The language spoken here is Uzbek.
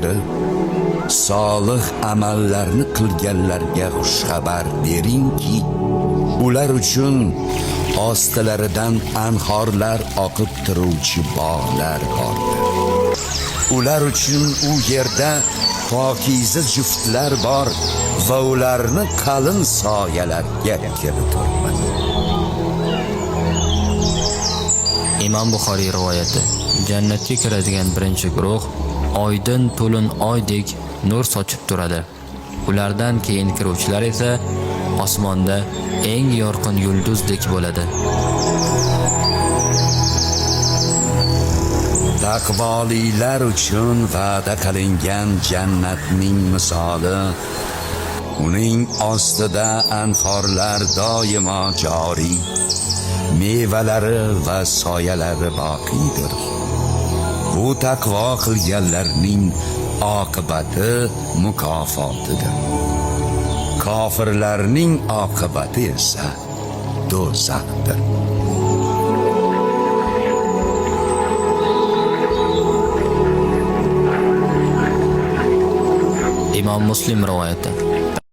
kirib, solih amallarni qilganlarga xushxabar beringki, ular uchun ostilaridan anhorlar oqib turuvchi bog'lar bordir. Ular uchun u yerda pokiza juftlar bor va ularni qalin soyalarga kiriturman. Imom Buxoriy rivoyati. Jannatga kiradigan birinchi guruh oydin to'lin oydek nur sochib turadi. Ulardan keyin kiruvchilar esa osmonda eng yorqin yulduzdek bo'ladi. Taqvolilar uchun va'da qilingan jannatning misoli, uning ostida anhorlar doimo joriy, mevalari va soyalari boqiydir. Bu taqvo qilganlarning oqibati mukofotidir. Kofirlarning oqibati esa do'zaxdir. Imom Muslim rivoyati.